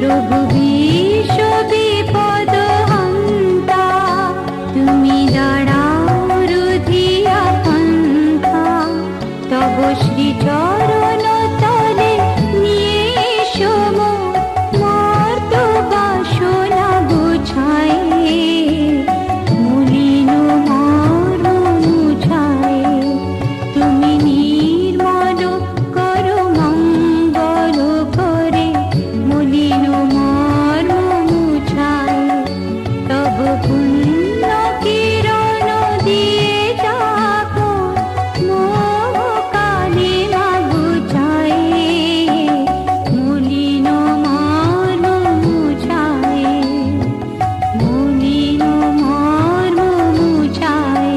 প্রভু বিশ্ব বিপদ হন্তা, তুমি দাঁড়াও রুধিয়া পন্থা, তব শ্রীচরণ তলে নিয়ে এসো মর্ত বাসনা বুঝায়, মলিন মর্ম মুছায়, তুমি নির্মল করো মঙ্গল করে, মলিন মর্ম মুছায়, তব পুণ্য কিরণ দিয়ে যাবো মোহ কালিমা বুঝায়, মলিন মর্ম মুছায়, মলিন মর্ম মুছায়।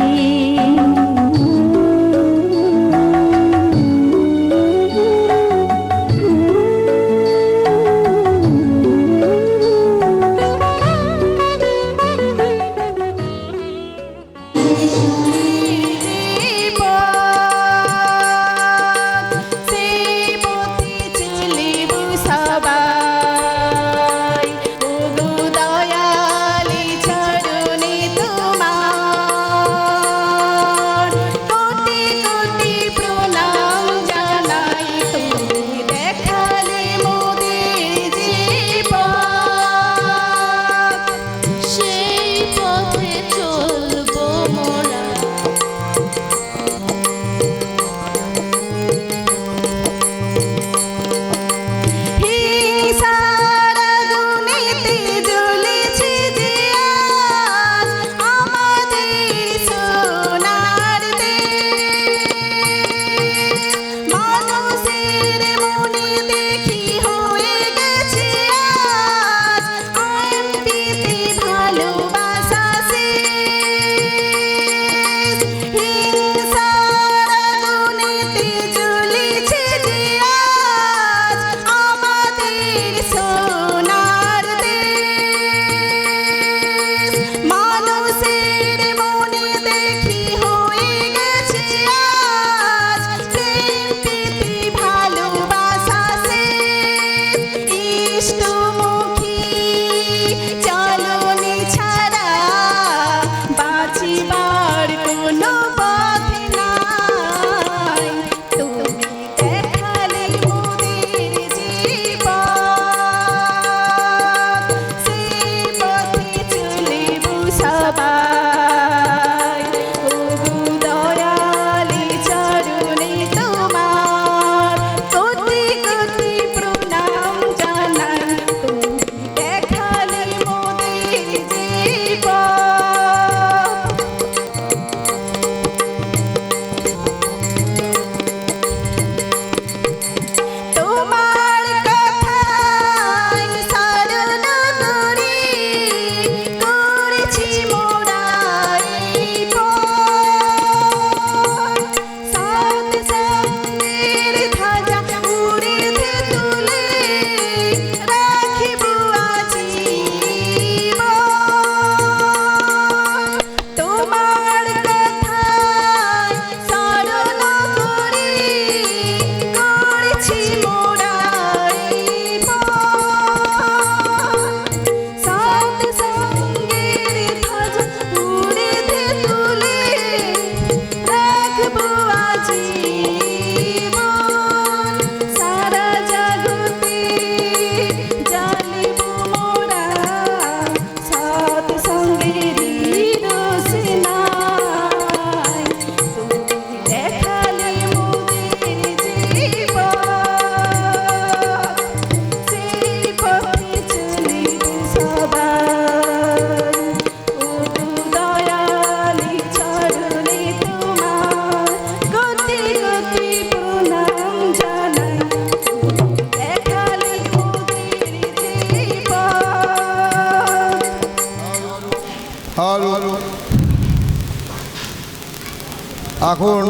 এখন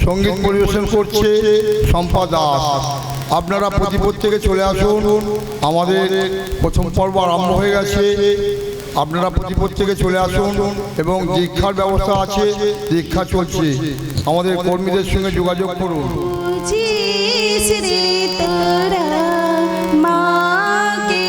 সঙ্গীত পরিবেশন করছে শম্পা দাস। আপনারা প্রতিপদ থেকে চলে আসুন, আমাদের প্রথম পর্ব আরম্ভ হয়ে গেছে। আপনারা প্রতিপদ থেকে চলে আসুন এবং দীক্ষার ব্যবস্থা আছে, দীক্ষা চলছে, আমাদের কর্মীদের সঙ্গে যোগাযোগ করুন। মাকে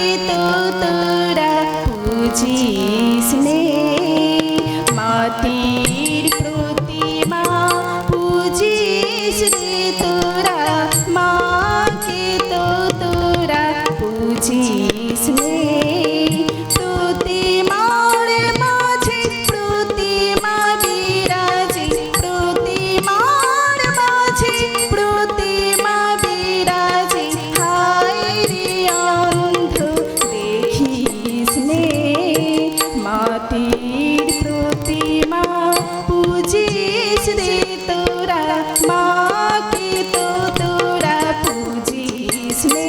স্নেহ প্রতিমার মাঝে প্রতিমা বিরাজে প্রতিমার মাঝে প্রতিমা বিরাজে হায় রে অন্ধ দেখি স্নেহ মাটির প্রতিমা পূজিস রে তোরা মাকে তো তোরা পূজিস রে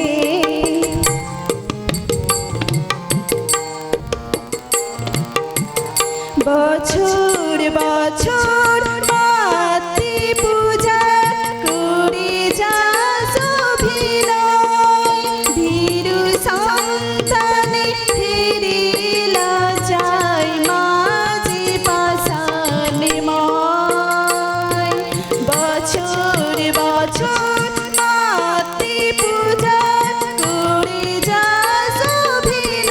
বছর বছর মাতৃ পূজা করে যাস অভিনয় ভীরু সন্তানে ফিরিলা যায় মাঝে পাশানে ময় বছর বছর মাতৃ পূজা করে যাস অভিনয়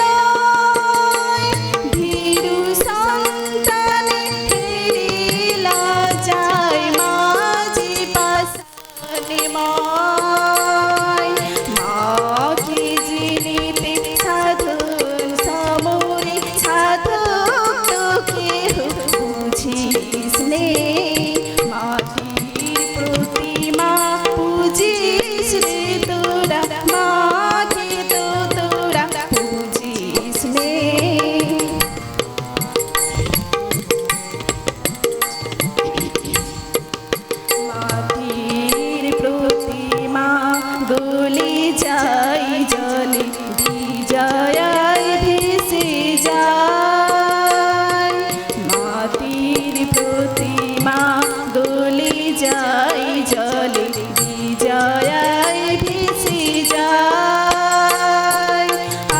ভীরু সন্তানে ফিরিলা যায় মাঝে পাশানে ময় মাকে জিনিতে সাধন সমরে সাধক তো কেহ বুঝিস নে মাটির প্রতিমা পূজিস রে তোরা মাকে তো তোরা পূজিস নে মাটির প্রতিমা গলে যাই জলে বিজয়ায় ভেসে যায় মাটির প্রতিমা গলে যাই জলে বিজয়ায় ভেসে যায়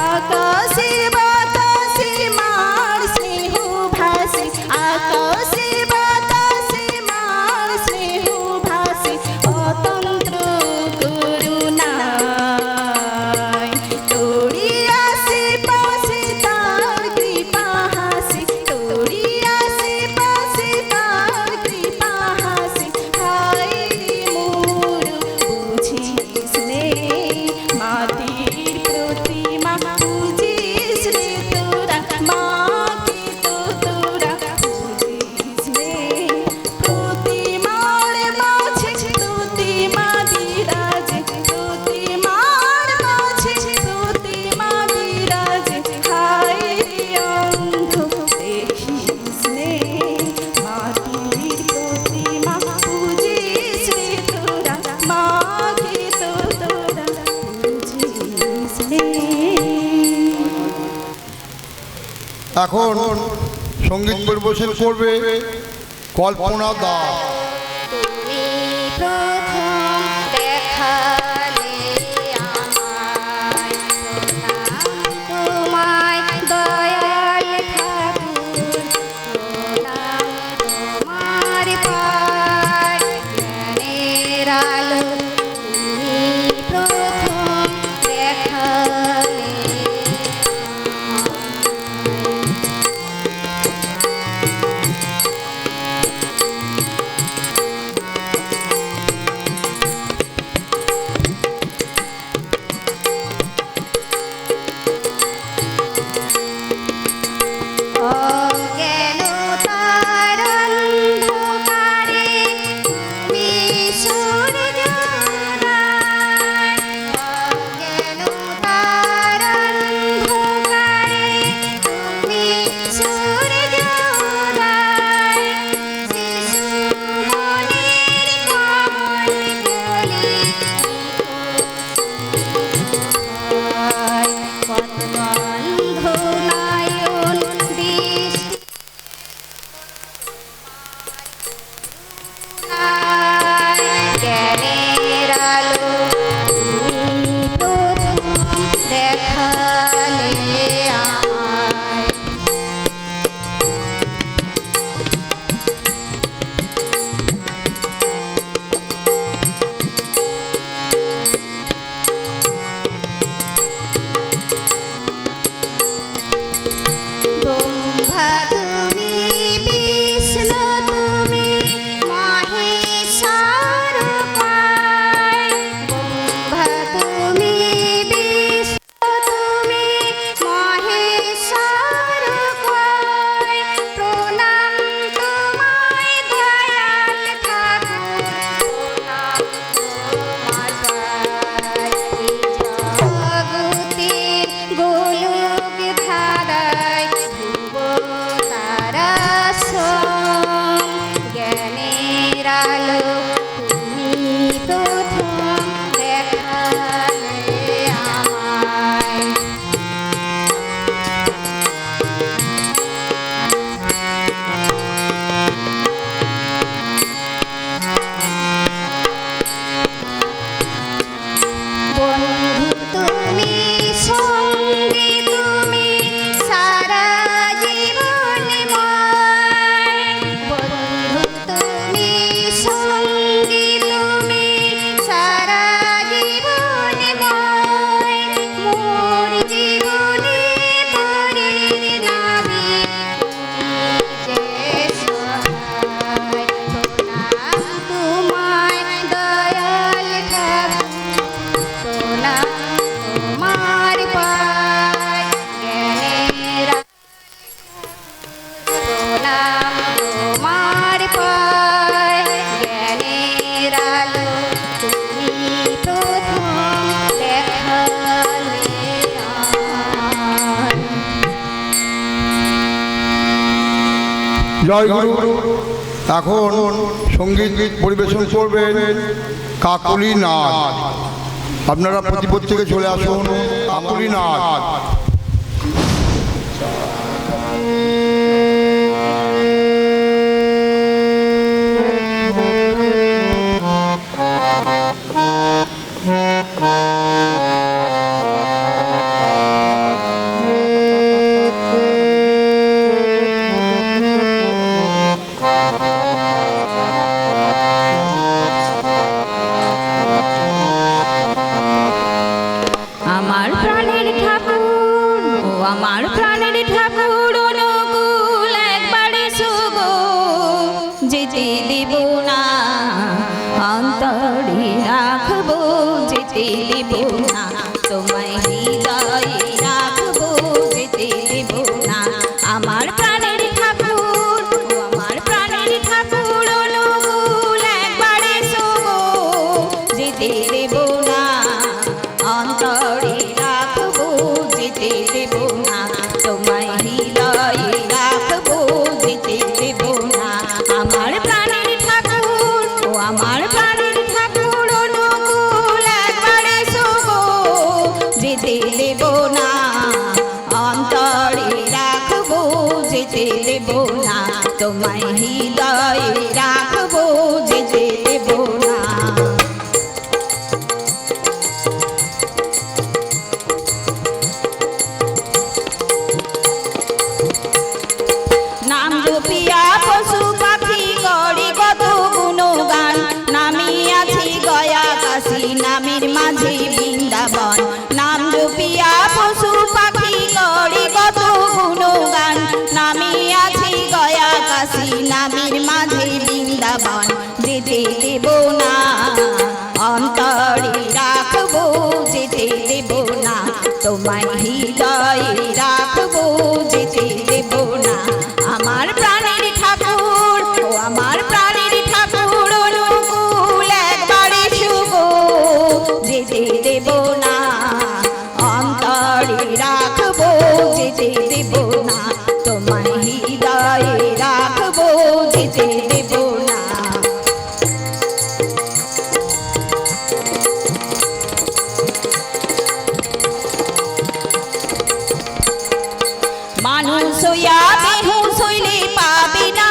আকাশে বাতাসে মার স্নেহ ভাসে আকাশে বাতাসে মার স্নেহ ভাসে অতন্ত্র করুণায় তোরি আসে পাশে তার কৃপা হাসে তোরি আসে পাশে তার কৃপা হাসে হায় রে মোর বুঝিস নে মাটির প্রতিমা পূজিস রে তোরা মাকে তো তোরা পূজিস নে প্রতিমার মাঝে প্রতিমা বিরাজে প্রতিমার মাঝে প্রতিমা বিরাজে হায় রে অন্ধ দেখিস নে মাটির প্রতিমা পূজিস রে তোরা মাকে তো তোরা পূজিস নে এখন সঙ্গীত পরিবেশন করবে কল্পনা দাস। তুমি প্রথম দেখালে আমায় তোমায় দয়াল ঠাকুর প্রণাম তোমার পায় জ্ঞানের আলো তুমি প্রথম দেখালে জয় গুরু। এখন সঙ্গীত পরিবেশন করবেন কাকলি নাচ। আপনারা প্রতিপদ থেকে চলে আসুন। কাকলি নাচ। আমার প্রাণের ঠাকুর, ও আমার প্রাণের ঠাকুর, অনুকূল একবারে শুগো, যেতে দেব না, অন্তরে রাখবো, যেতে দেব না, তোমায় হৃদয়ে রাখবো, যেতে দেব না। আমার প্রাণের ঠাকুর, ও আমার প্রাণের ঠাকুর, অনুকূল একবারে শুগো, যেতে দেব না, অন্তরে রাখবো, যেতে দেব না, তোমায় হৃদয়ে রাখবো, যেতে দেব না। আমার প্রাণের ঠাকুর, ও আমার প্রাণের ঠাকুর, অনুকূল একবারে শুগো, যেতে দেব না, অন্তরে রাখবো, যেতে দেব না, তোমায় হৃদয়ে রাখবো, যেতে দেব না। নাম জপিয়া পশু পাখি করে কত গুণগান, নামি আছি গয়া কাশী, নামের মাঝে বৃন্দাবন। নাম জপিয়া পশু পাখি করে কত গুণগান, নামি আছি গয়া কাশী, নামের মাঝে বৃন্দাবন। যেতে দেব না, অন্তরে রাখবো, যেতে দেব না, তোমায় হৃদয়ে রাখবো, যেতে দেব না। আমার প্রাণের ঠাকুর, ও আমার প্রাণের ঠাকুর, অনুকূল একবারে শুগো, যেতে দেব না, অন্তরে রাখবো, যেতে দেব না, তোমায় হৃদয়ে রাখবো, যেতে দেব না। মানুষ হইয়া বেহুশ হইলে পাবে না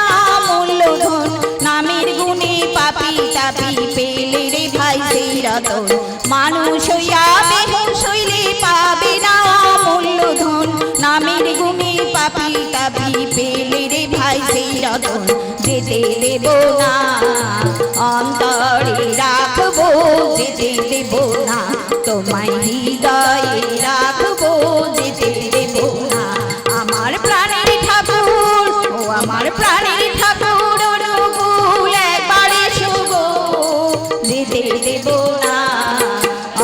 মূল্যধন, নামের গুণে পাপি তাপি পেলে রে ভাই সেই রতন। মানুষ হইয়া বেহুশ হইলে পাবে না মূল্যধন, নামের গুণে পাপি তাপি পেলে রে ভাই সেই রতন। যেতে দেব না, অন্তরে রাখবো, যেতে দেব না, তোমায় হৃদয়ে রাখবো, যেতে দেব না। আমার প্রাণের ঠাকুর, ও আমার প্রাণের ঠাকুর, অনুকূল একবারে শুগো, যেতে দেব না,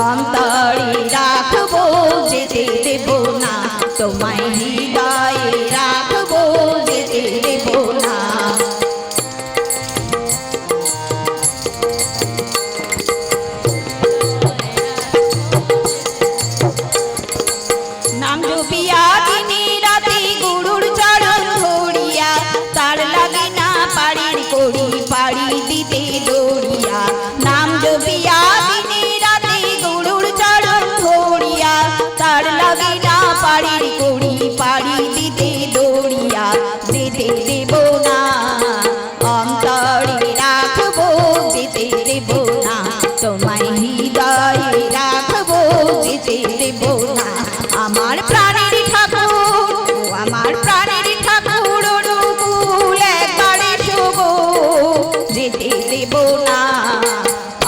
অন্তরে রাখবো, যেতে দেব না, তোমায় হৃদয়ে রাখবো, যেতে দেব না। নাম জপিয়া দিনে রাতে গুরুর চরণ ধরিয়া, তার লাগে না পাড়ির করি, পাড়ি দিতে দৌড়িয়া। নাম জপিয়া দিনে রাতে গুরুর চরণ ধরিয়া, তার লাগে না পাড়ির করি, পাড়ি দিতে দৌড়িয়া। যেতে দেব না, অন্তরে রাখবো, যেতে দেব না, তোমায় হৃদয়ে রাখবো, যেতে দেব না। আমার প্রাণের ঠাকুর, ও আমার প্রাণের ঠাকুর, অনুকূল একবারে শুগো, যেতে দেব না,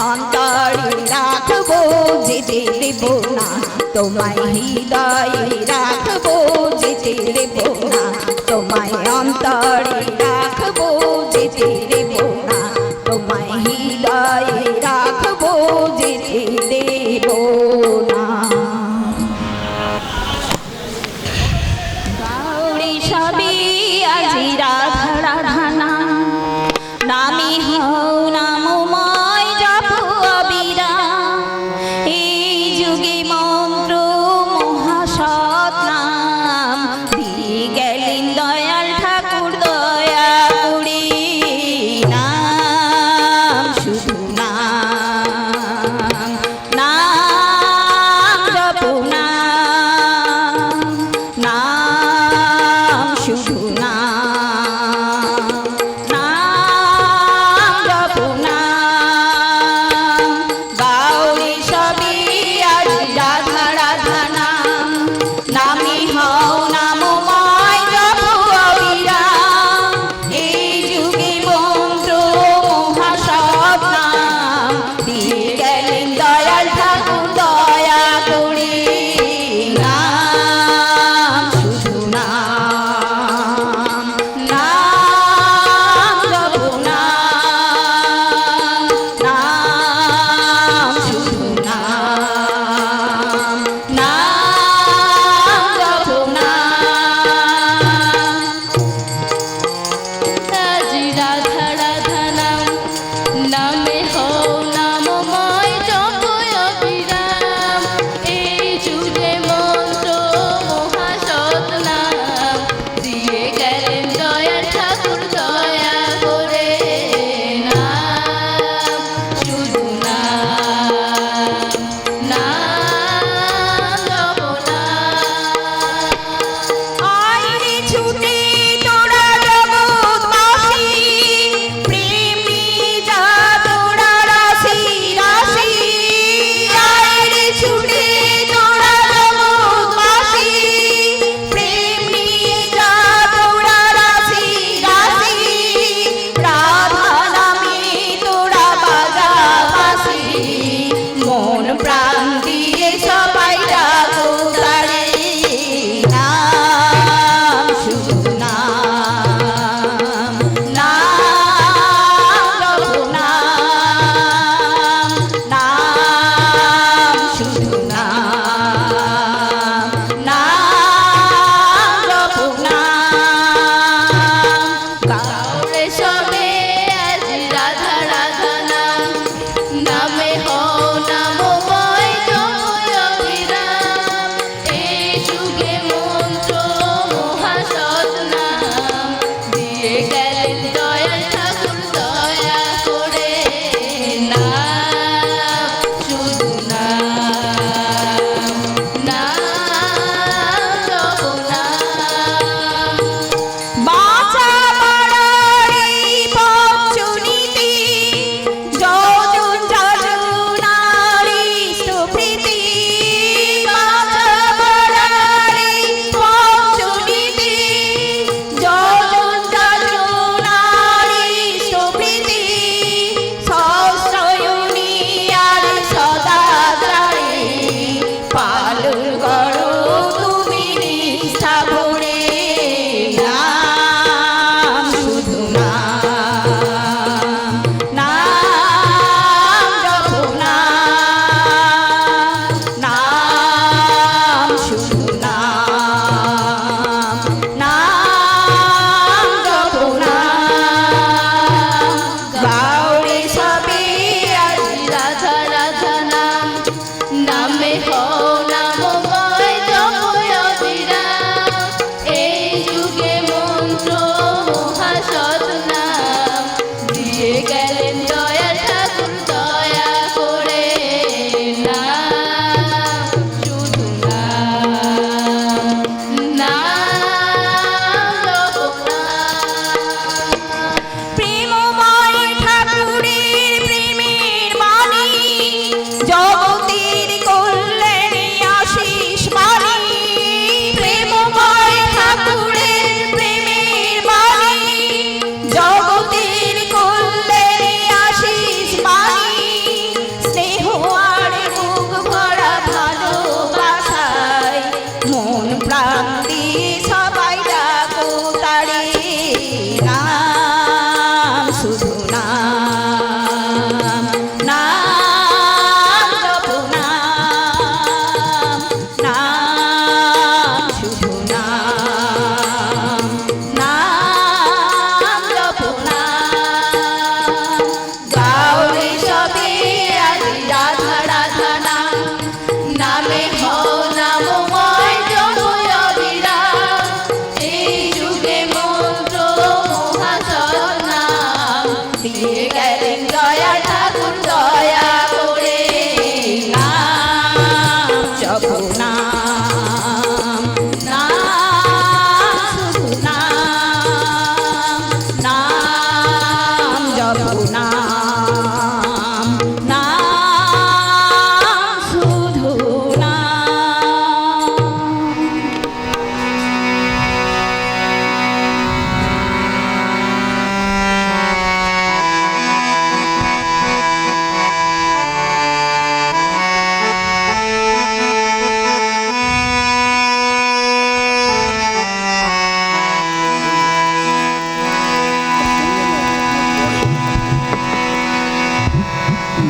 অন্তরে রাখবো, যেতে দেব না, তোমায় হৃদয়ে রাখবো, যেতে দেব না, তোমায় অন্তরে রাখবো, যেতে দেব না, তোমায় হৃদয়ে রাখবো, যেতে দেব না। গৌরী সবই আজি রাধা রাধা নাম, নামি হও নামময় জপ অবিরাম। এই যুগে মন্ত্র মহাসৎ নাম দিয়ে গেলেন দয়াল ঠাকুর দয়া। প্রাণ দিয়ে সবাই ডাকো তারে নাম শুধু নাম নাম জপো নাম নাম শুধু নাম নাম জপো নাম গাওরে সবে আজ রাধা রাধা নাম নামে হও নামময় জপয় অবিরাম এই যুগে মন্ত্র মহাসৎ নাম দিয়ে গেলেন দয়া ঠাকুর দয়া করে নাম জপো নাম নাম শুধু নাম নাম জপো নাম নাম শুধু নাম।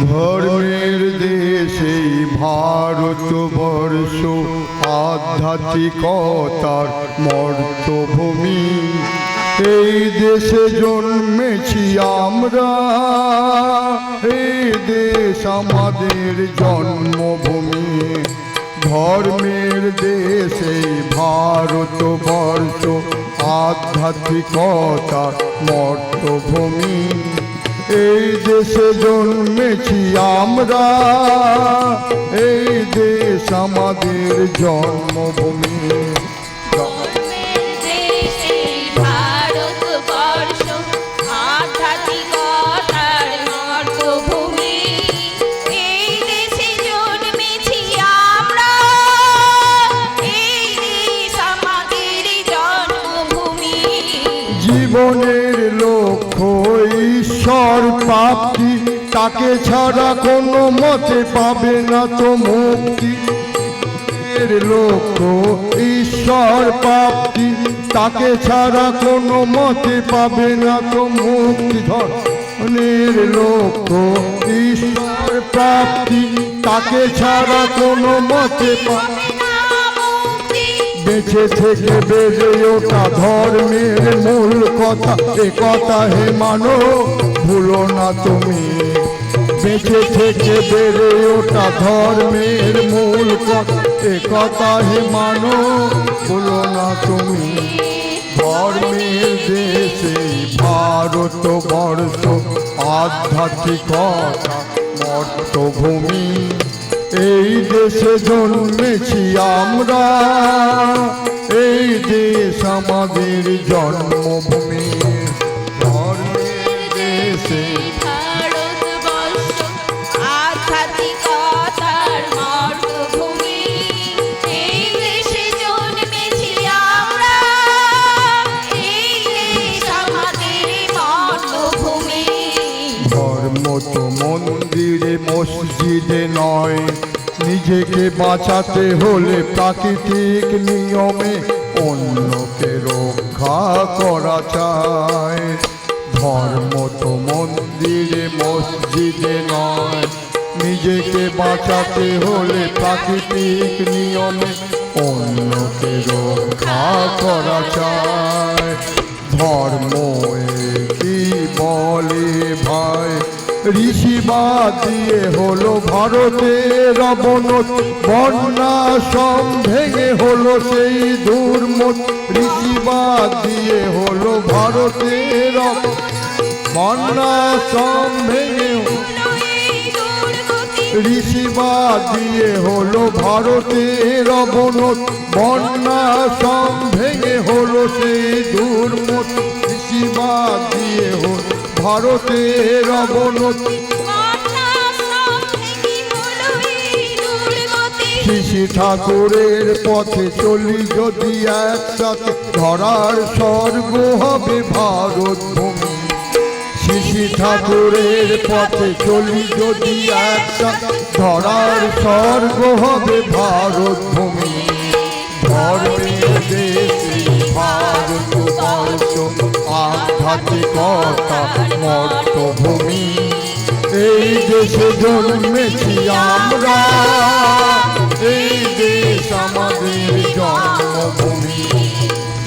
ধর্মের দেশে ভারতবর্ষ আধ্যাত্মিকতার মর্তভূমি এই দেশে জন্মেছি আমরা এই দেশ আমাদের জন্মভূমি ধর্মের দেশে ভারতবর্ষ আধ্যাত্মিকতার মর্তভূমি এই দেশে জন্মেছি আমরা এই দেশ আমাদের জন্মভূমি ধর্মের দেশে ভারতবর্ষ আধ্যাত্মিকতার মর্তভূমি এই দেশে জন্মেছি আমরা এই দেশ আমাদের জন্মভূমি জীবনের লক্ষ্য ঈশ্বর প্রাপ্তি তাকে ছাড়া কোনো মতে পাবে না তো মুক্তি এর লক্ষ্য ঈশ্বর প্রাপ্তি তাকে ছাড়া কোনো মতে পাবে না তো মুক্তি ধর্মের লক্ষ্য ঈশ্বর প্রাপ্তি তাকে ছাড়া কোনো মতে পাবে বেঁচে থেকে বেড়ে ওঠা ধর্মের মূল কথা এ কথা হে মানো ভুলো না তুমি বেঁচে থেকে বেড়ে ওঠা ধর্মের মূল কথা এ কথা হে মানো ভুলো না তুমি ধর্মের দেশে ভারতবর্ষ আধ্যাত্মিকতা মর্তভূমি এই দেশে জন্মেছি আমরা এই দেশ আমাদের জন্মভূমি ধর্মের দেশে ভারতবর্ষ আধ্যাত্মিকতার মর্তভূমি এই দেশে জন্মেছি আমরা এই দেশ আমাদের মর্তভূমি ধর্ম তো মন্দিরে মসজিদে নয় নিজেকে বাঁচাতে হলে প্রাকৃতিক নিয়মে অন্যকে রক্ষা করা চায় ধর্ম তো মন্দিরে মসজিদে নয় নিজেকে বাঁচাতে হলে প্রাকৃতিক নিয়মে অন্যকে রক্ষা করা চায় ধর্ম কি বলে ভাই ঋষিবাদ দিয়ে হলো ভারতের অবনতি বন্যা সব ভেঙে হলো সেই দুর্মত ঋষিবাদ দিয়ে হলো ভারতের বন্যা সব ভেঙে ঋষিবাদ দিয়ে হলো ভারতের অবনত বন্যা সব ভেঙে হলো সেই দুর্মত ঋষিবাদ দিয়ে হলো ভারতের অবনত শ্রী ঠাকুরের পথে চলি যদি একসাথে ধরার স্বর্গ হবে ভারত ভূমি শ্রী ঠাকুরের পথে চলি যদি একসাথে ধরার স্বর্গ হবে ভারত ভূমি ধর্মের দেশে ভারতবর্ষ আধ্যাত্মিকতা মর্তভূমি। এই দেশে জন্মেছি আমরা, এই দেশ আমাদের জন্মভূমি।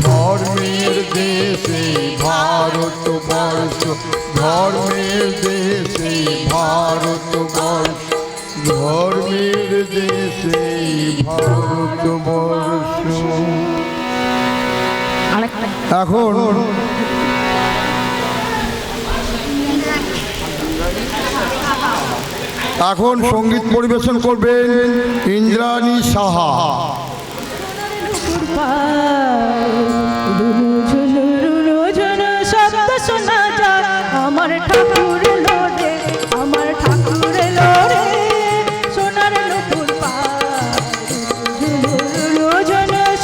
ধর্মের দেশে ভারতবর্ষ, ধর্মের দেশে ভারতবর্ষ, ধর্মের দেশে ভারতবর্ষ। এখন এখন সঙ্গীত পরিবেশন করবেন ইন্দ্রাণী সাহা। শব্দ শোনা যায় আমার ঠাকুর লোরে, আমার ঠাকুর লোরে, সোনার নুপুর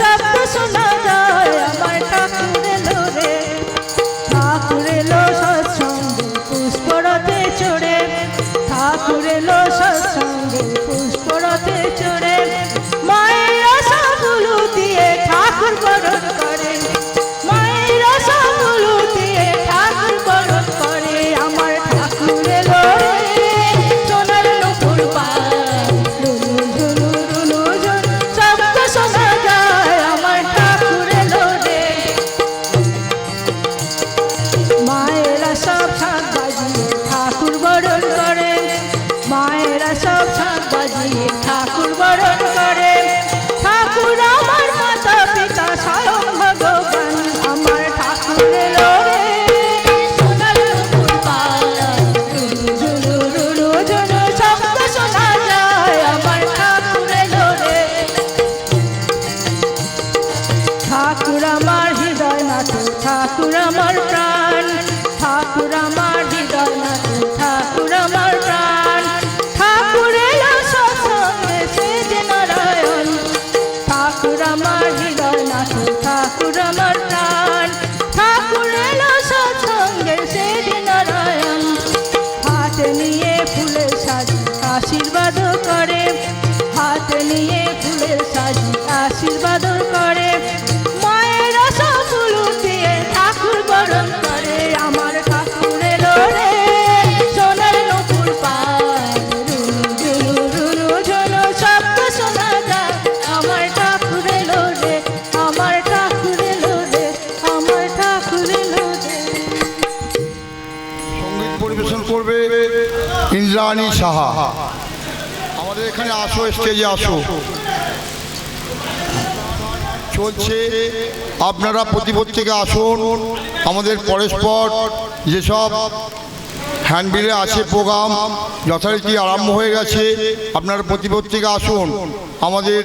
শব্দ শোনা যায় আমার ঠাকুর লোরে। ঠাকুর এলো সৎসঙ্গে পুষ্পরথে চড়ে, ঠাকুর এলো সৎসঙ্গে পুষ্পরথে চড়ে, মায়ের আশাগুলো দিয়ে ঠাকুর বরণ করে, মায়ের আশাগুলো দিয়ে ঠাকুর বরণ করে। আমার ঠাকুর এলো রে, সোনার নুপুর পায়, রুনু ঝুনু রুনু ঝুনু শব্দ শোনা যায় আমার ঠাকুর এলো রে। মায়েরা সব শাঁখ বাজিয়ে ঠাকুর বরণ করে, মায়েরা সব শাঁখ বাজিয়ে ঠাকুর বরণ করে। ঠাকুর আমার মাতা পিতা স্বয়ং ভগবান, আমার ঠাকুর এলো রে, সোনার নুপুর পায়, রুনু ঝুনু রুনু ঝুনু শব্দ শোনা যায় আমার ঠাকুর এলো রে। ঠাকুর আমার হৃদয় নাথ, ঠাকুর আমার প্রাণ, ঠাকুর আমার হৃদয় নাথ, ঠাকুর আমার প্রাণ। ঠাকুর এলো সৎসঙ্গে সে যে নারায়ণ, ঠাকুর আমার হৃদয় নাথ, ঠাকুর আমার প্রাণ। ঠাকুর এলো সৎসঙ্গে সে যে নারায়ণ। হাতে নিয়ে ফুলের সাজি আশীর্বাদ করে, হাতে নিয়ে ফুলের সাজি আশীর্বাদ করে। মায়ের আশাগুলো দিয়ে ঠাকুর বরণ করে। আমার ঠাকুর এলো রে, সোনার নুপুর পায়, রুনু ঝুনু রুনু ঝুনু শব্দ শোনা যায় আমার ঠাকুর এলো রে, আমার ঠাকুর এলো রে, আমার ঠাকুর এলো রে। সঙ্গীত পরিবেশন করবে ইন্দ্রাণী সাহা। আমাদের এখানে আসো, স্টেজে আসো। চলছে, আপনারা প্রতিপদ থেকে আসুন। আমাদের পরস্পর যেসব হ্যান্ডবিলে আছে প্রোগ্রাম যথারীতি আরম্ভ হয়ে গেছে। আপনারা প্রতিপদ থেকে আসুন। আমাদের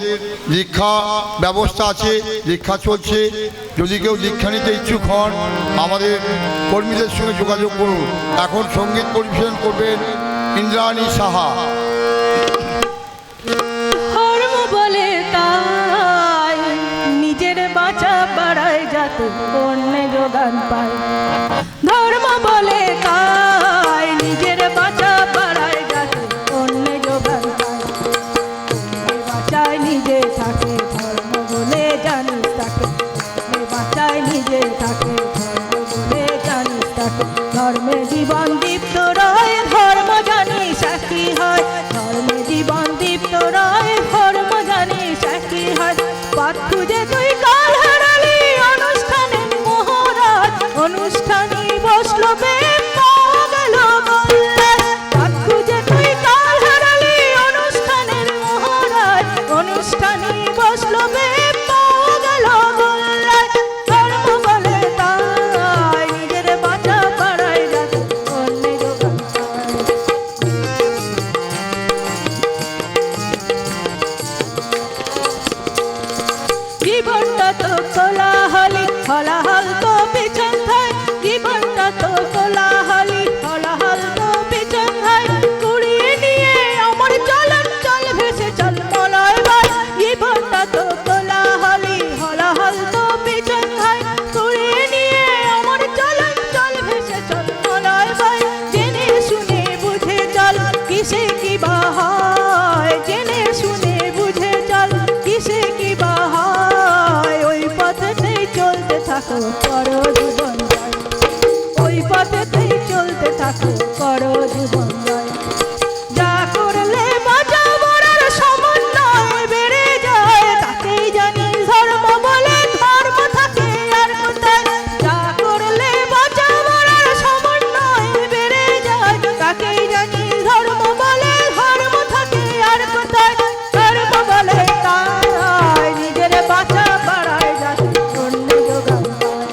দীক্ষা ব্যবস্থা আছে, দীক্ষা চলছে। যদি কেউ দীক্ষা নিতে ইচ্ছুক হন আমাদের কর্মীদের সঙ্গে যোগাযোগ করুন। এখন সঙ্গীত পরিবেশন করবেন ইন্দ্রাণী সাহা। ধর্ম বলে তাই নিজের বাঁচা বাড়ায় যাতে অন্য যোগান পায়। ধর্ম বলে তাই নিজের বাঁচা বাড়ায় যাতে অন্য যোগান পায়। বাঁচায় নিজে থাকে ধর্ম বলে জানিস তাকে, বাঁচায় নিজে থাকে ধর্ম বলে জানিস তাকে। ধর্মে জীবন দীপ্ত রয়, ধর্ম জানিস একই হয়, ধর্মে জীবন দীপ্ত রয়, ধর্ম জানিস একই হয়। পথ খুঁজে তুই কাল হারালি অনুষ্ঠানে মহারাজ, অনুষ্ঠানে বসলো প্রেম পাওয়া গেল গোল্লায়। পথ খুঁজে তুই কাল হারালি অনুষ্ঠানের মহারাজ, অনুষ্ঠানে বসলো প্রেম পাওয়া গেল গোল্লায়। ধর্ম বলে তাই নিজের বাঁচা বাড়ায় যাতে অন্য যোগান পায়। জীবনটা তো কোলাহলি, হলাহল তো পিছন হয়, জীবনটা তো কোলাহলি, হলাহল তো পিছন হয়। কুড়িয়ে নিয়ে আমার চলন চল ভেসে চল মলয় ভাই। জীবনটা তো কোলাহলি, হলাহল তো পিছন হয়, কুড়িয়ে নিয়ে আমার চলন চল ভেসে চল মলয় ভাই। জেনে শুনে বুঝে চল কিসে কি বা হয়, জেনে শুনে বুঝে চল কিসে কি বা হয়। ওই থাকো করো জীবন জয়, ওই পথেতেই চলতে থাকো করো জীবন জয়। যা করলে বাঁচা মরার সমন্বয় বেড়ে যায়, তাকেই জানি ধর্ম বলে, ধর্ম থাকে আর কোথায়। যা করলে বাঁচা মরার সমন্বয় বেড়ে যায়, তাকেই জানি ধর্ম বলে, ধর্ম থাকে আর কোথায়। ধর্ম বলে তাই নিজের বাঁচা বাড়ায় যাতে অন্য যোগান পায়।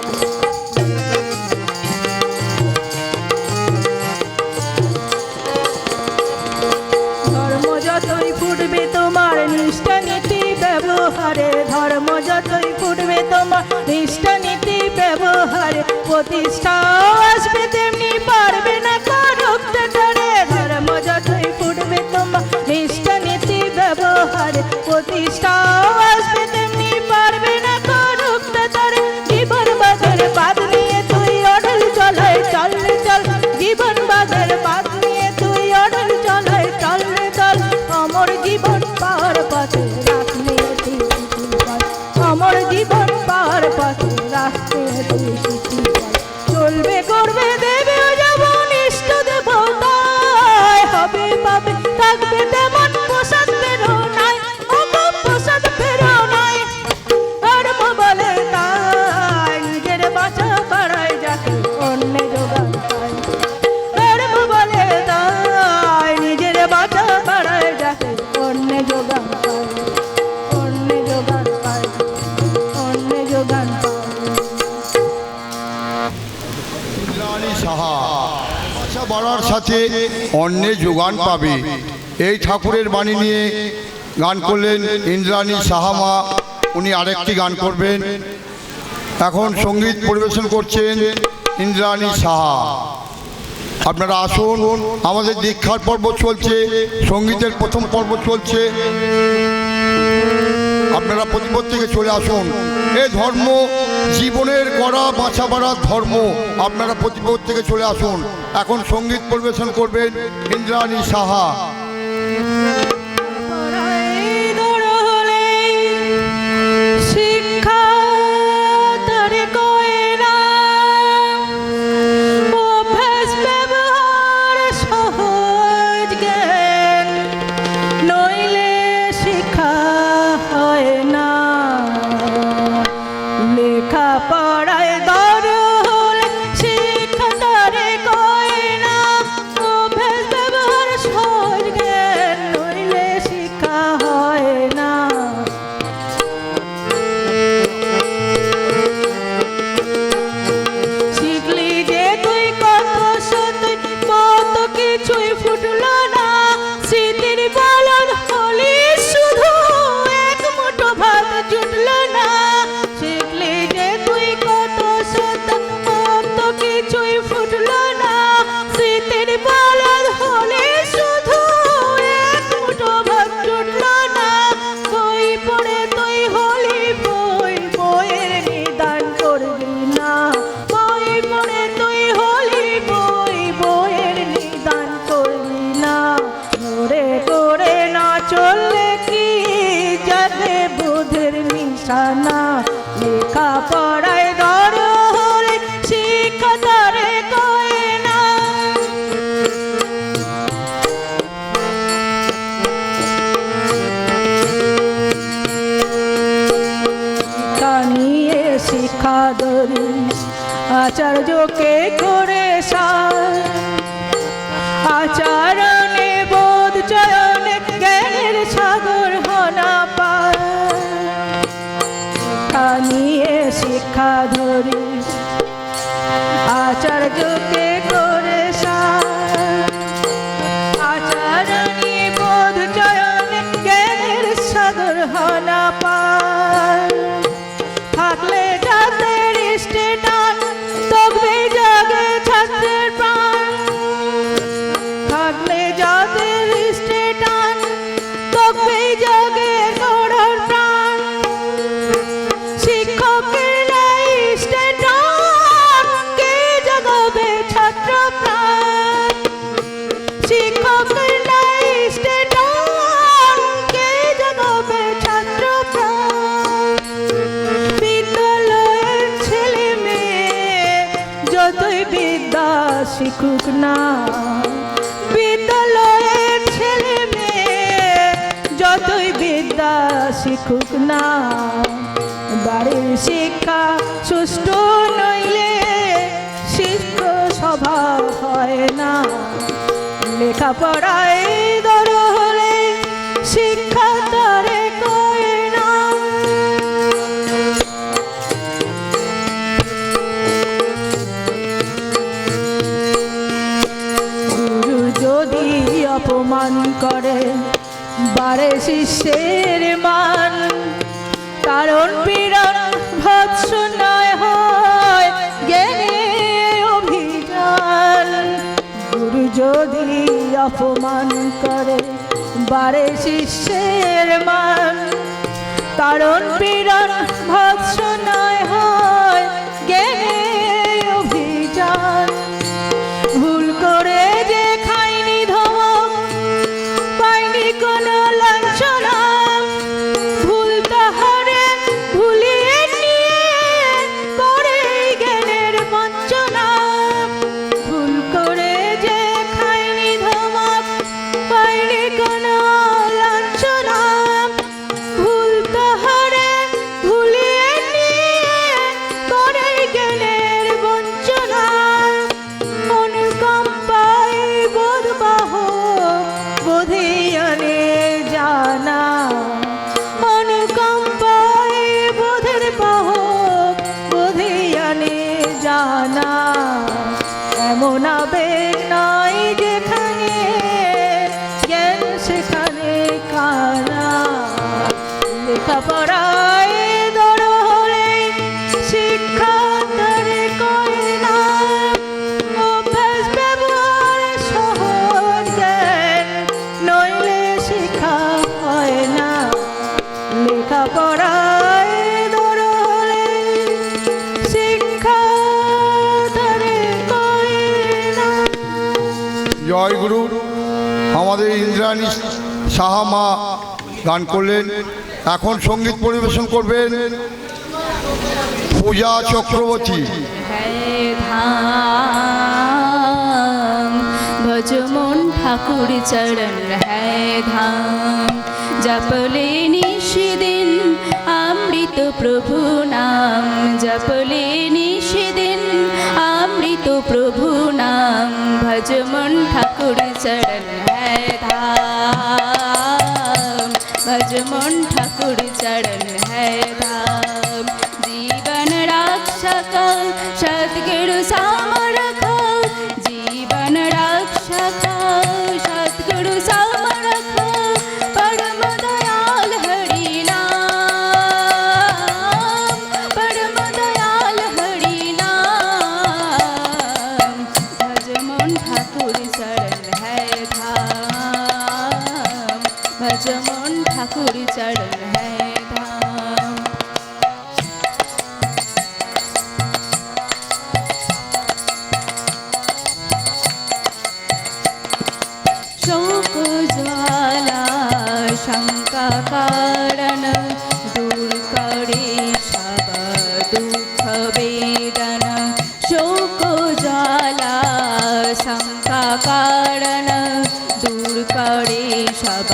ধর্ম যতই ফুটবে তোমার নিষ্ঠা নীতি ব্যবহারে, ধর্ম যতই ফুটবে তোমার নিষ্ঠা নীতি ব্যবহারে, প্রতিষ্ঠাও আসবে তেমনি পারবে না রুখতে ধরে। ধর্ম যতই ফুটবে তোমার নিষ্ঠা নীতি ব্যবহারে, প্রতিষ্ঠাও আসবে তেমনি পারবে না রুখতে ধরে। জীবন বাঁধের বাঁধ নিয়ে তুই অঢেল চলায় চল রে চল, জীবন বাঁধের বাঁধ নিয়ে তুই অঢেল চলায় চল রে চল। অমর জীবন পার পথে রাখলে তুই সুখী ফল, অমর জীবন পার পথে রাখতে তুই সুখী ফল। চলবে করবে দেবে যেমন ইষ্ট দেবতায়, হবে পাবে থাকবে তেমন প্রসাদ ফেরো নাই, অগপ প্রসাদ ফেরো নাই। ধর্ম বলে তাই নিজের বাঁচা বাড়ায় যাতে অন্য যোগান পায়। ধর্ম বলে তাই নিজের বাঁচা বাড়ায় যাতে অন্য যোগান পায়, অন্য যোগান পায়, অন্য যোগান পায়। ইন্দ্রাণী সাহা বাঁচা বাড়ার সাথে অন্যে যোগান পাবে, এই ঠাকুরের বাণী নিয়ে গান করলেন ইন্দ্রাণী সাহা মা। উনি আরেকটি গান করবেন। এখন সঙ্গীত পরিবেশন করছেন ইন্দ্রাণী সাহা। আপনারা আসুন, আমাদের দীক্ষার পর্ব চলছে, সঙ্গীতের প্রথম পর্ব চলছে। আপনারা প্রতিপত্তিকে চলে আসুন। এই ধর্ম জীবনের গড়া বাঁচা বাড়ার ধর্ম, আপনারা প্রতিপত্তিকে চলে আসুন। এখন সঙ্গীত পরিবেশন করবেন ইন্দ্রাণী সাহা। শিক্ষা তারে কয় না, অভ্যাস ব্যবহার সহজ জ্ঞান, নইলে শিক্ষা হয় না। লেখা পড়ায় দরল শিক্ষা তারে কয় না, অভ্যাস ব্যবহার সহজ জ্ঞান, নইলে শিক্ষা হয় না। শিখলি যে তুই কত সত্যি কত কিছুই ফুটলো না, স্মৃতির বলদ হলি শুধু এক মুঠো ভাত জুটলো না। শিখলি যে তুই কত সত্য কত কিছুই ফুটলো না, স্মৃতির বলদ হলি শুধু এক মুঠো ভাত জুটলো না। বই পড়ে তুই হলি বই, বইয়ের নিদান করবি না। বই পড়ে তুই হলি বই, বইয়ের নিদান করবি না। ধরে করে না চললে কি যাতে বুধের নিশানা, লেখা পড়ায় দরল শিক্ষা তারে কয় না। শিক্ষা নিয়ে শিক্ষা ধরিস, আচার্যকে করে সার, আচরণে বোধ চয়নে জ্ঞানের সাগর হনা পার। শিক্ষা নিয়ে শিক্ষা ধরিস, আচার্যকে করে সার, আচরণে বোধ চয়নে জ্ঞানের সাগর হনা পার। থাকলে যাদের স্টেটান তবে জাগে ছাত্রের প্রাণ, থাকলে যাদের স্টেটান তবে জাগে গড়ার প্রাণ। শিক্ষকের নাই স্টেটান কে জাগাবে ছাত্র প্রাণ, শিক্ষকের নাই স্টেটান কে জাগাবে ছাত্র প্রাণ। বিদ্যা শিখুক না। বিদ্যালয়ের ছেলে মেয়ে যতই বিদ্যা শিখুক না, বাড়ির শিক্ষা সুষ্ঠু নইলে শিক্ষা স্বভাব হয় না। লেখাপড়ায় দর হলে শিক্ষা তারে কয় না। গুরু যদি অপমান করে বাড়ে শিষ্যের মান, কারণ পীড়ন ভৎসনায় হয় জ্ঞানে অভিযান। গুরু যদি অপমান করে বাড়ে শিষ্যের মান, কারণ পীড়ন ভৎসনায় হয় জ্ঞানে অভিযান। ভুল করে যে খাইনি ধমক পাইনি কোনো লাঞ্ছনা, ভুল তাহারে ভুলিয়ে নিয়ে করে জ্ঞানের বঞ্চনা। ভুল করে যে খাইনি ধমক পাইনি কোনো লাঞ্ছনা, ভুল তাহারে ভুলিয়ে নিয়ে করে জ্ঞানের বঞ্চনা। অনুকম্পায় বোধবাহ বোধিয়ানে জানা, অনুকম্পায় বোধের বাহ বোধিয়ানে জানা। এমন আবেগ নয় যেখানে জ্ঞান সেখানে কানা। লেখাপড়ায় দর হলে শিক্ষা তারে কয় না। অভ্যাস ব্যবহার সহজ জ্ঞান নইলে শিক্ষা হয় না। লেখাপড়ায় দর হলে শিক্ষা তারে কয় না। জয় গুরু। আমাদের ইন্দ্রাণী সাহা মা গান করলেন। এখন সঙ্গীত পরিবেশন করবেন পূজা চক্রবর্তী। धाम भज मन ठाकुर चरण है धाम। जपले निशिदिन अमृत प्रभु नाम, जपले निशिदिन अमृत प्रभु नाम। भज मन ठाकुर चरण है धाम, भज मन ठाकुर चरण है धाम। जीवन रक्षक सद्गुरु समरख, जीवन रक्षक सद्गुरु समरख। परम दयाल हरि नाम, परम दयाल हरि नाम। भज मन ठाकुर चरण है धाम, भज मन ठाकुर चरण है धाम। शोक ज्वाला शंका कारण दूर करे सब दुख वेदन। शोक ज्वाला शंका कारण दूर करे सब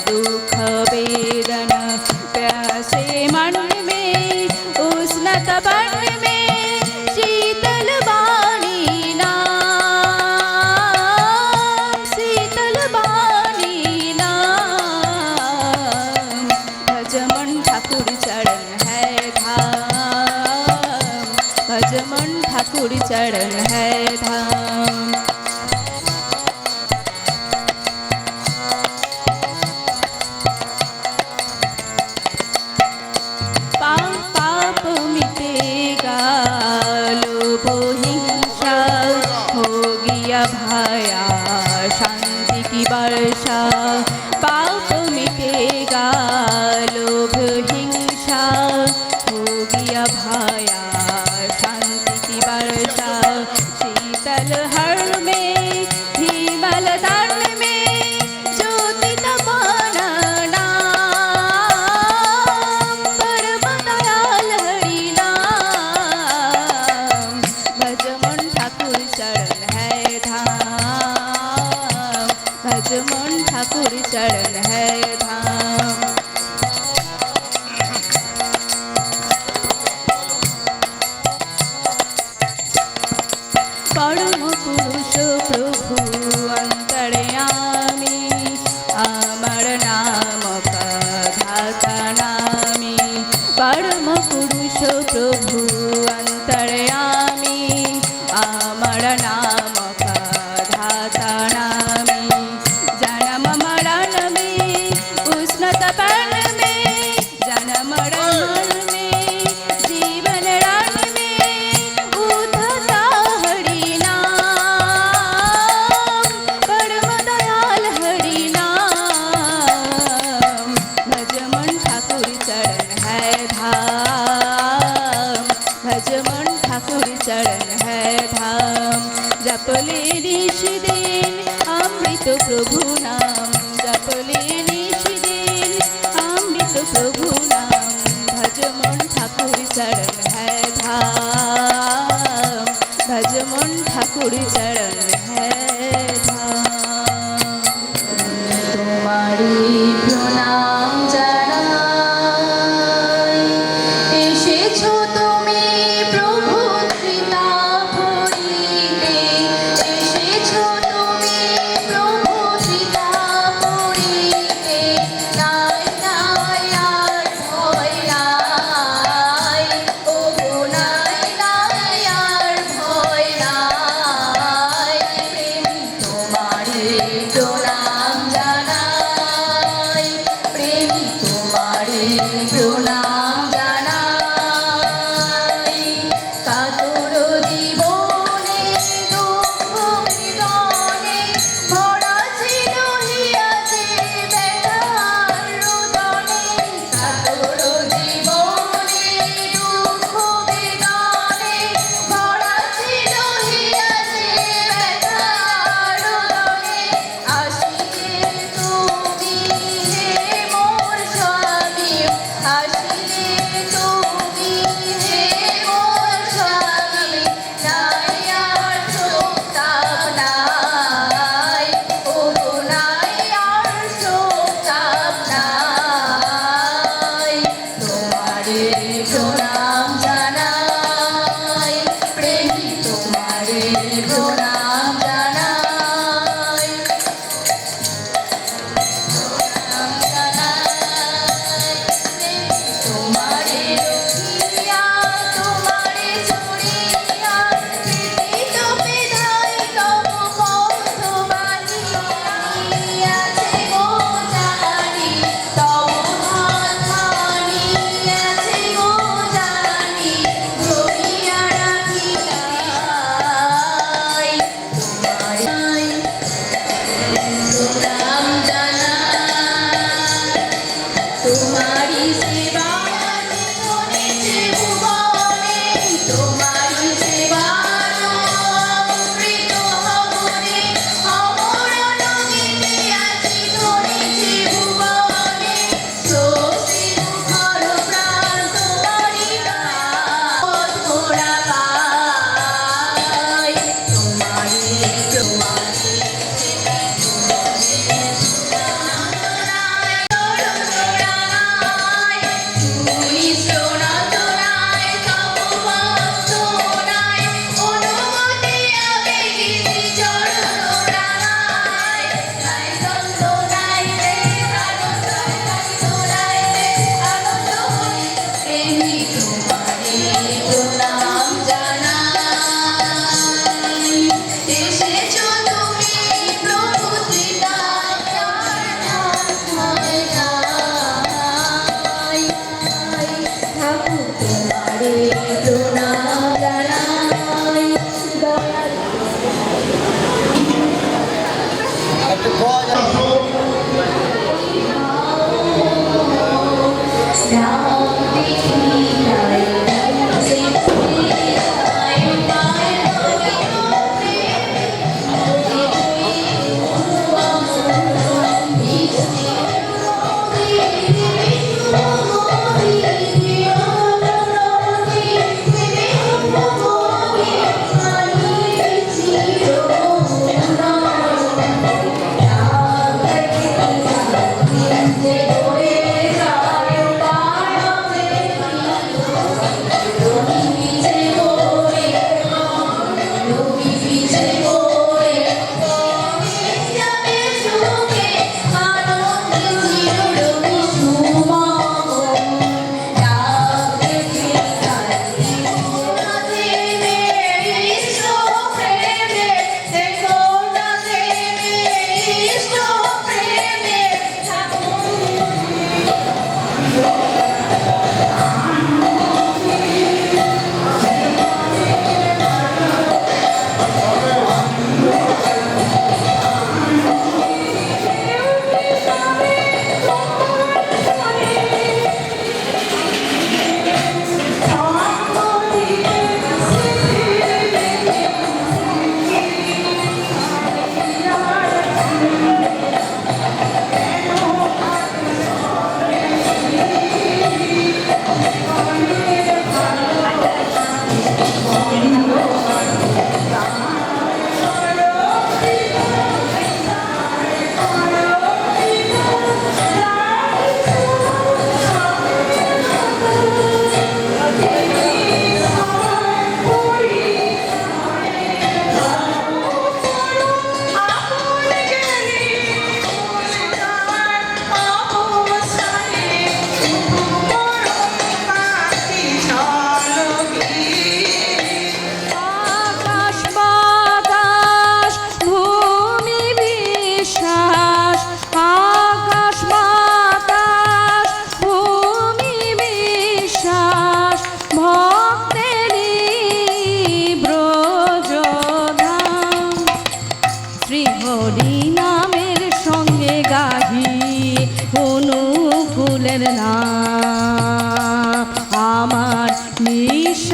दुख वेदन। प्यासे मन में उष्णता बन में शीतल वाणी नाम, शीतल वाणी नाम। भज मन ठाकुर चरण है धाम, भज मन ठाकुर चरण है धाम। पाप मिटेगा लोभ हिंसा, हो गया भाया शांति की वर्षा। पाप मिटेगा लोभ हिंसा, हो गया भाया शांति की वर्षा। शीतल हर में हिमल दंड में ज्योति तपाना नाम। परम दयाल हरि नाम। भज मन ठाकुर चरण है भज मन ठाकुर चरण है धाम जपले निश दिन अमृत प्रभु नाम जपले निश दिन अमृत प्रभु नाम भज मन ठाकुर चरण है धाम भज मन ठाकुर चरण है धाम तुम्हारी प्रणाम জানাই এসেছো তুমি প্রভু ত্রিতাপুরীতে এসেছো তুমি প্রভু ত্রিতাপুরীতে নাই নাই আর ভয় নাই ওগো নাই নাই আর ভয় নাই প্রেমী তোমারে প্রণাম জানাই প্রেমী তোমারে প্রণাম জানাই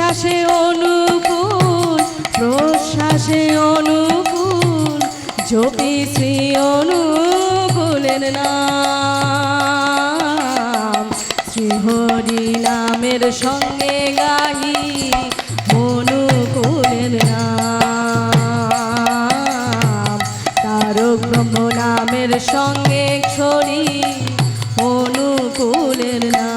নিঃশ্বাসে অনুকূল প্রশ্বাসে অনুকূল জপি শ্রী অনুকূলের নাম শ্রী হরি নামের সঙ্গে গাহি অনুকূলের নাম তারক ব্রহ্ম নামের সঙ্গে ছড়ি অনুকূলের নাম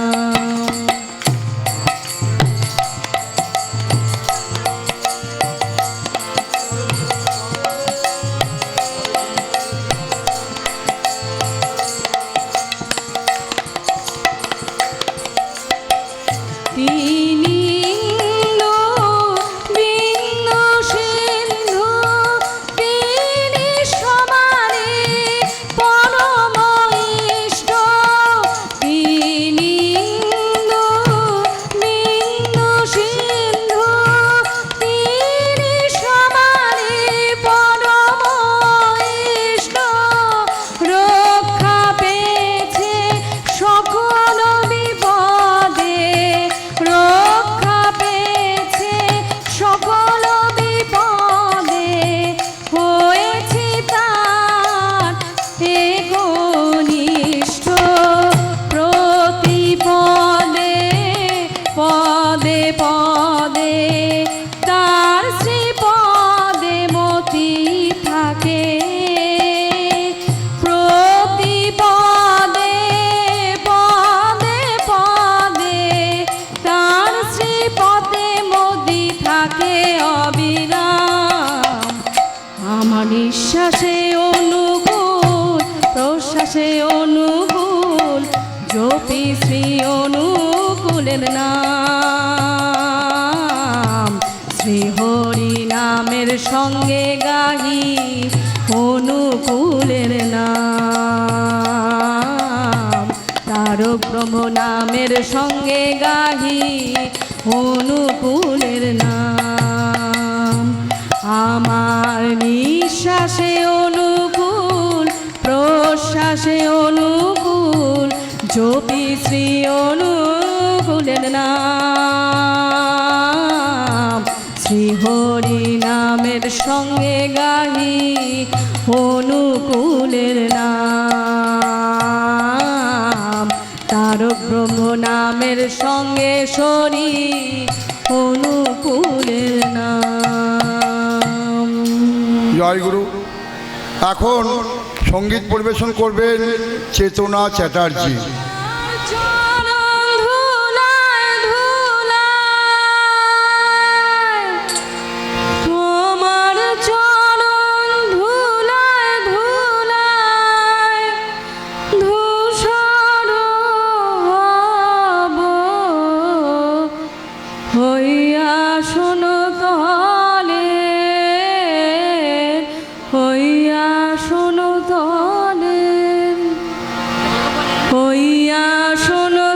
তিনি বিন্দু সিন্ধু তিনি সমানে পরম ইষ্ট তিনি বিন্দু সিন্ধু তিনি সমানে পরম ইষ্ট রক্ষা পেয়েছে সকল বিপদে রক্ষা পেয়েছে সকল বিপদে হয়েছে তার একনিষ্ঠ প্রতিপদে পদে পদে তার শ্রীপদে মতি থাকে প্রতিপদে পদে পদে তার শ্রীপদে মতি থাকে অবিরাম আমার নিঃশ্বাসে অনুকূল প্রশ্বাসে অনুকূল জপি শ্রী অনুকূলের নাম শ্রী হরি নামের সঙ্গে গাহি অনুকূলের নাম তারক ব্রহ্ম নামের সঙ্গে গাহি অনুকূলের নাম আমার নিঃশ্বাসে অনুকূল প্রশ্বাসে অনুকূল জপি শ্রী অনুকূলের নাম শ্রী হরি নামের সঙ্গে গাহি অনুকূলের নাম তারক ব্রহ্ম নামের সঙ্গে শরী অনুকূলের নাম জয় গুরু। এখন সঙ্গীত পরিবেশন করবেন চেতনা চ্যাটার্জি। চরণ ধুলায় ধুলায় তোমার চরণ ধুলায় ধুলায় ধূসর হব হইয়া শোনো তলে হইয়া শোনো তলে হইয়া শোনো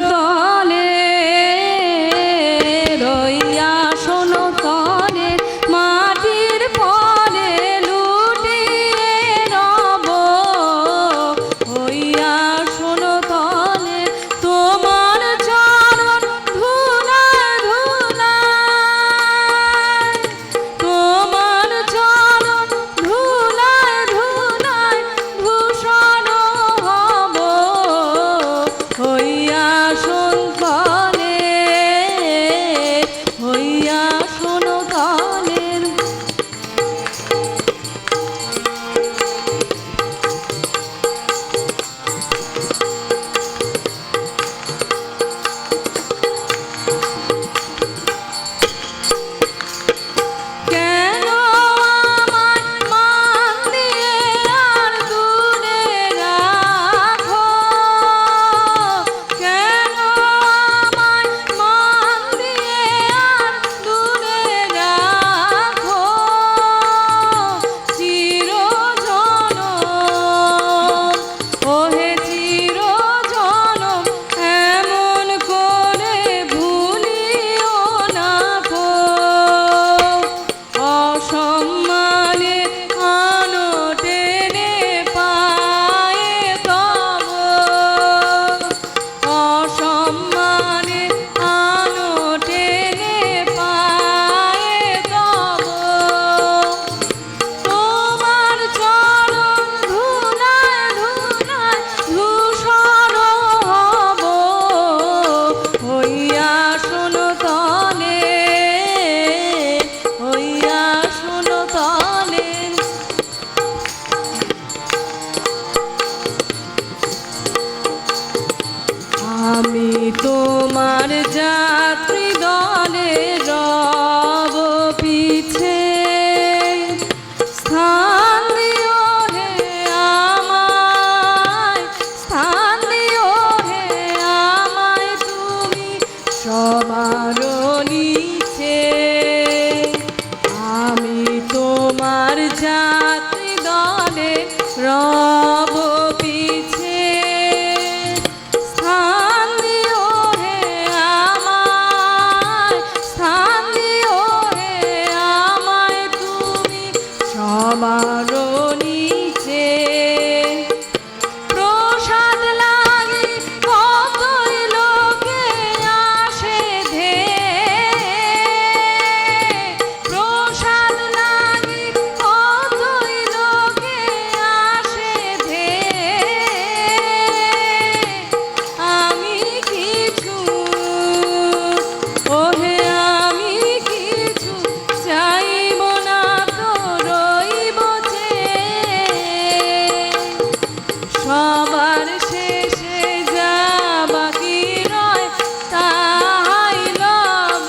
আমারও নিচে প্রসাদ লাগে কতই লোকে আসে ধে প্রসাদ লাগে কতই লোকে আসে ধে আমি কিছু ওহে আমি কিছু চাইব না তো রইব যে সবার শেষে যা বাকি রয় তাই লব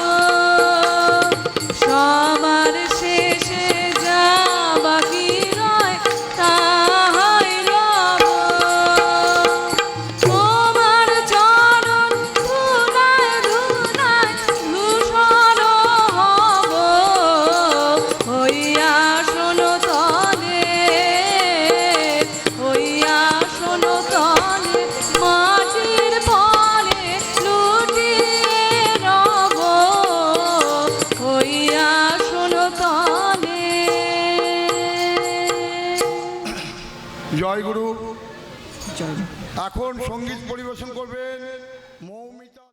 সবার শেষে যা বাকি রয় তাই লব তোমার চরণ ধুলায় ধুলায় ধূসর হব হইয়া শোনো তলে হইয়া শোনো তলে মাটির পরে লুটিয়ে রব হইয়া শোনো তলে। জয় গুরু। এখন সঙ্গীত পরিবেশন করবেন মৌমি।